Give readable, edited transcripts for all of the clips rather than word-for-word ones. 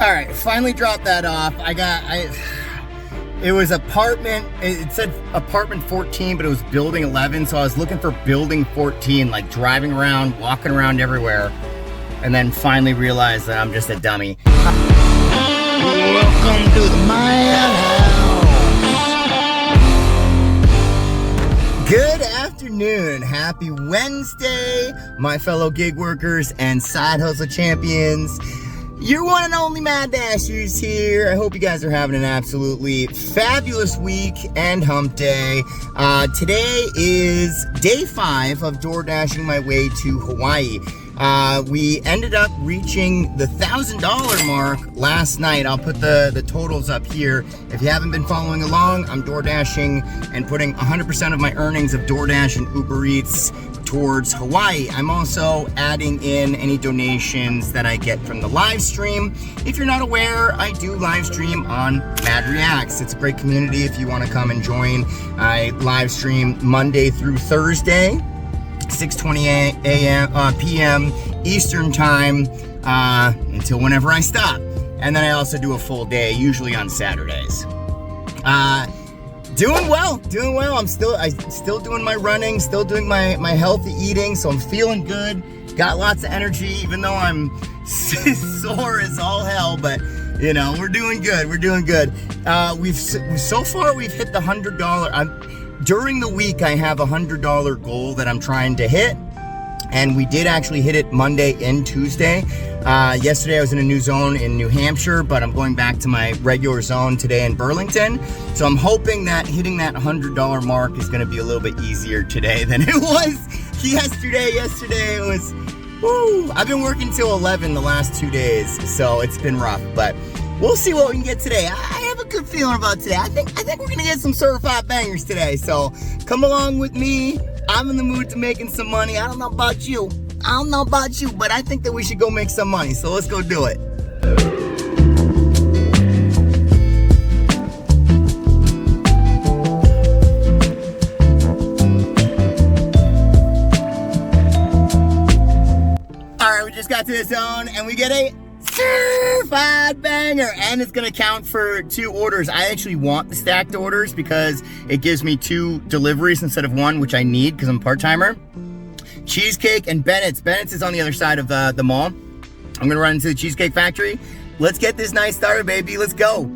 All right, finally dropped that off. It was apartment, it said apartment 14, but it was building 11. So I was looking for building 14, like driving around, walking around everywhere. And then finally realized that I'm just a dummy. Welcome to the madhouse. Good afternoon. Happy Wednesday, my fellow gig workers and side hustle champions. Your one and only Mad Dashers here. I hope you guys are having an absolutely fabulous week and hump day. Today is day 5 of Doordashing my way to Hawaii. We ended up reaching the $1,000 mark last night. I'll put the totals up here. If you haven't been following along, I'm Doordashing and putting 100% of my earnings of DoorDash and Uber Eats towards Hawaii. I'm also adding in any donations that I get from the live stream. If you're not aware, I do live stream on Mad Reacts. It's a great community if you want to come and join. I live stream Monday through Thursday, 6:20 p.m. Eastern time until whenever I stop. And then I also do a full day, usually on Saturdays. Doing well. I'm still doing my running, still doing my healthy eating, so I'm feeling good. Got lots of energy, even though I'm sore as all hell, but you know, we're doing good. So far we've hit the $100. During the week, I have a $100 goal that I'm trying to hit, and we did actually hit it Monday and Tuesday. Yesterday I was in a new zone in New Hampshire, but I'm going back to my regular zone today in Burlington. So I'm hoping that hitting that $100 mark is going to be a little bit easier today than it was yesterday. Yesterday it was, woo! I've been working till 11 the last 2 days, so it's been rough, but we'll see what we can get today. I have a good feeling about today. I think we're gonna get some certified bangers today. So come along with me. I'm in the mood to making some money. I don't know about you, but I think that we should go make some money. So let's go do it. All right, we just got to the zone and we get a certified banger, and it's gonna count for 2 orders. I actually want the stacked orders because it gives me 2 deliveries instead of 1, which I need because I'm a part-timer. Cheesecake and Bennett's. Bennett's is on the other side of the mall. I'm gonna run into the Cheesecake Factory. Let's get this night started, baby. Let's go.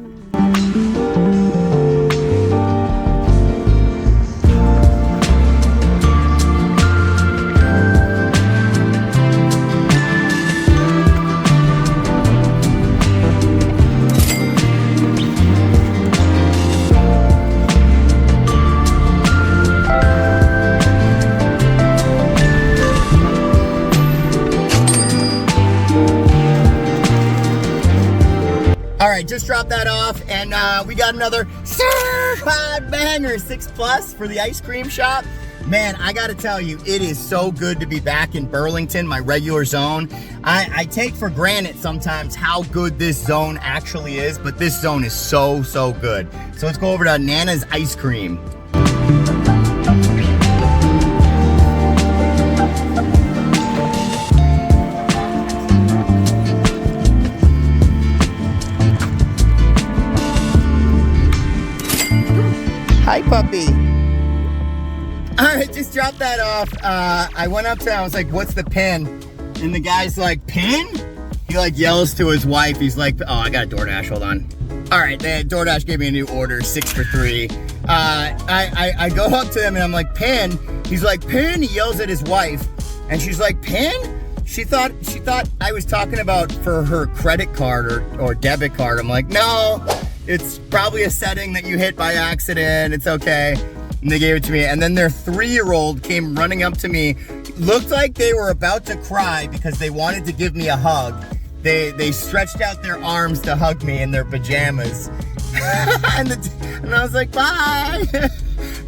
All right, just dropped that off, and we got another certified banger, 6+ for the ice cream shop. Man, I gotta tell you, it is so good to be back in Burlington, my regular zone. I take for granted sometimes how good this zone actually is, but this zone is so good. So let's go over to Nana's Ice Cream. Hi, puppy. All right, just dropped that off. I went up to him, I was like, what's the pin? And the guy's like, pin? He like yells to his wife. He's like, oh, I got a DoorDash, hold on. All right, DoorDash gave me a new order, 6 for 3. I go up to him and I'm like, pin? He's like, pin? He yells at his wife. And she's like, pin? She thought I was talking about for her credit card or debit card. I'm like, no. It's probably a setting that you hit by accident. It's okay. And they gave it to me. And then their 3-year-old came running up to me. Looked like they were about to cry because they wanted to give me a hug. They stretched out their arms to hug me in their pajamas. and I was like, bye.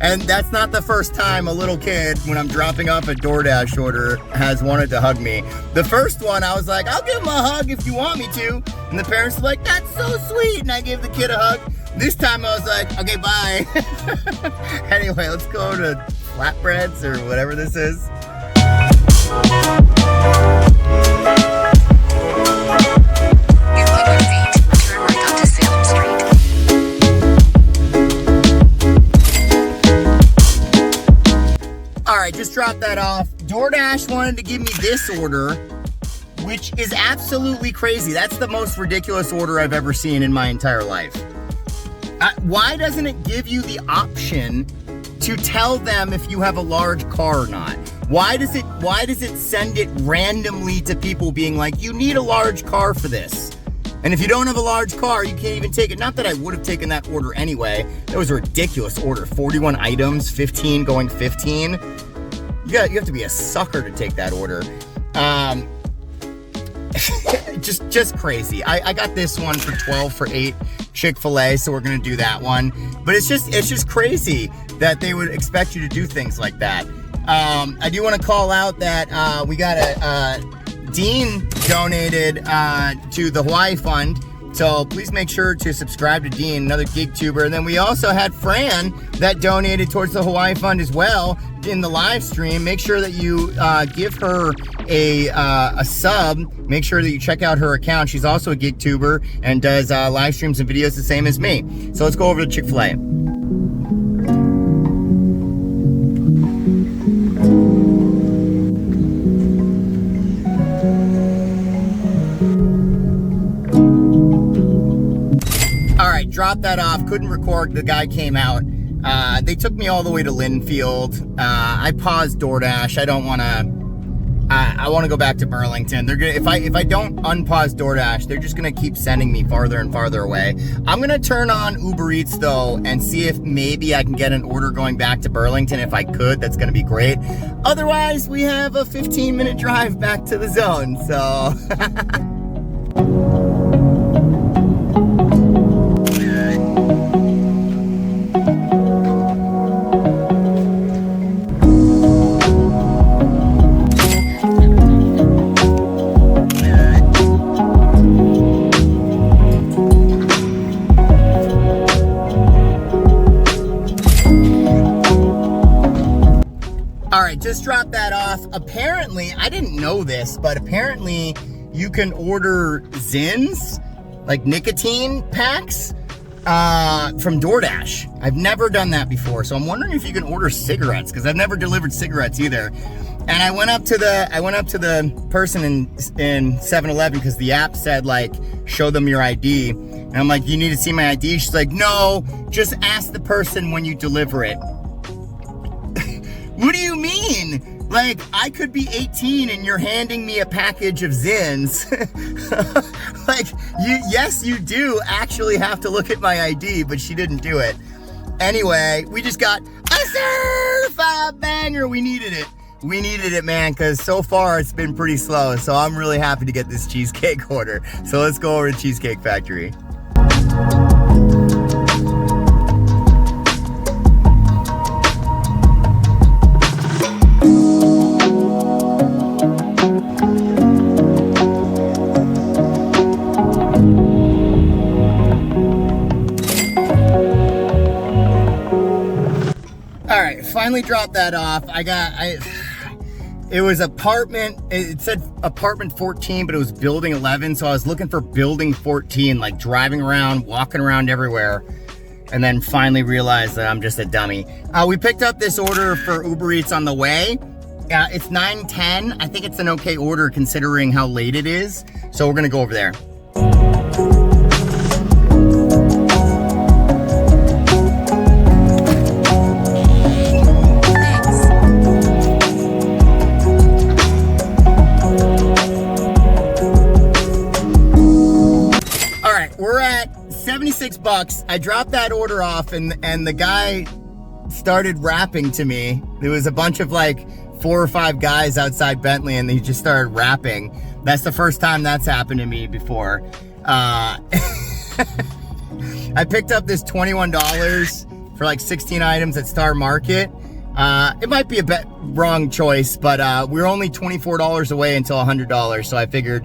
And that's not the first time a little kid, when I'm dropping off a DoorDash order, has wanted to hug me. The first one, I was like, I'll give him a hug if you want me to. And the parents were like, that's so sweet. And I gave the kid a hug. This time I was like, okay, bye. Anyway, let's go to flatbreads or whatever this is. Your local drop that off. DoorDash wanted to give me this order, which is absolutely crazy. That's the most ridiculous order I've ever seen in my entire life. Why doesn't it give you the option to tell them if you have a large car or not? Why does it send it randomly to people being like, you need a large car for this? And if you don't have a large car, you can't even take it. Not that I would have taken that order anyway. That was a ridiculous order. 41 items, 15 going 15. You have to be a sucker to take that order. Just crazy. I got this one for 12 for 8 Chick-fil-A, so we're gonna do that one. But it's just crazy that they would expect you to do things like that. I do want to call out that we got Dean donated to the Hawaii Fund, so please make sure to subscribe to Dean, another gig tuber. And then we also had Fran that donated towards the Hawaii Fund as well in the live stream. Make sure that you give her a sub. Make sure that you check out her account. She's also a gig tuber and does live streams and videos the same as me. So let's go over to Chick-fil-A. Dropped that off, couldn't record, the guy came out. They took me all the way to Linfield. I paused DoorDash. I don't want to, I want to go back to Burlington. They're gonna, if I don't unpause DoorDash, they're just gonna keep sending me farther and farther away. I'm gonna turn on Uber Eats though and see if maybe I can get an order going back to Burlington. If I could, that's gonna be great. Otherwise, we have a 15-minute drive back to the zone, so. Just dropped that off. Apparently, I didn't know this, but apparently you can order Zins, like nicotine packs, from DoorDash. I've never done that before, so I'm wondering if you can order cigarettes, because I've never delivered cigarettes either. And I went up to the person in 7-Eleven because the app said like, show them your ID. And I'm like, you need to see my ID? She's like, no, just ask the person when you deliver it. What do you mean? Like, I could be 18 and you're handing me a package of Zins. Like, yes, you do actually have to look at my ID, but she didn't do it. Anyway, we just got a certified banger. We needed it. We needed it, man, because so far it's been pretty slow. So I'm really happy to get this cheesecake order. So let's go over to Cheesecake Factory. Finally dropped that off. It was apartment, it said apartment 14, but it was building 11. So I was looking for building 14, like driving around, walking around everywhere. And then finally realized that I'm just a dummy. We picked up this order for Uber Eats on the way. It's 9:10. I think it's an okay order considering how late it is. So we're gonna go over there. $76. I dropped that order off and the guy started rapping to me. There was a bunch of like 4 or 5 guys outside Bentley and they just started rapping. That's the first time that's happened to me before. I picked up this $21 for like 16 items at Star Market. It might be a bit wrong choice, but we're only $24 away until $100. So I figured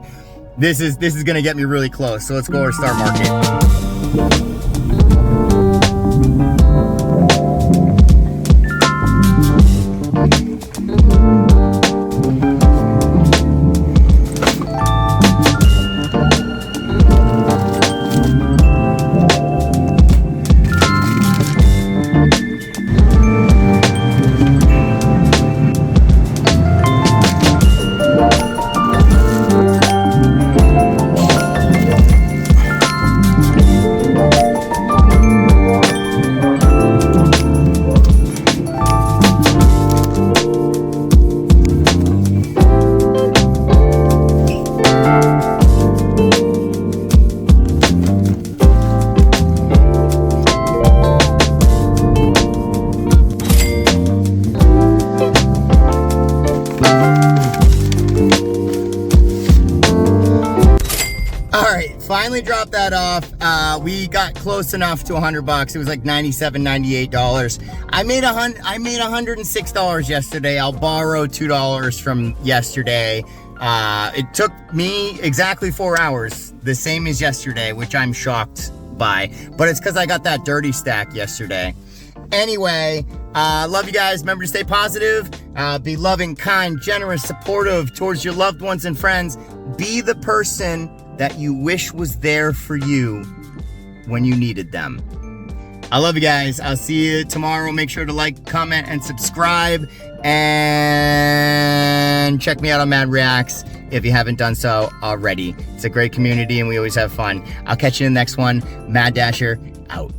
this is gonna get me really close. So let's go over to Star Market. finally dropped that off. We got close enough to $100. It was like $97, $98. I made $106 yesterday. I'll borrow $2 from yesterday. It took me exactly 4 hours, the same as yesterday, which I'm shocked by, but it's because I got that dirty stack yesterday. Anyway, love you guys. Remember to stay positive, be loving, kind, generous, supportive towards your loved ones and friends. Be the person that you wish was there for you when you needed them. I love you guys. I'll see you tomorrow. Make sure to like, comment, and subscribe. And check me out on Mad Reacts if you haven't done so already. It's a great community and we always have fun. I'll catch you in the next one. Mad Dasher, out.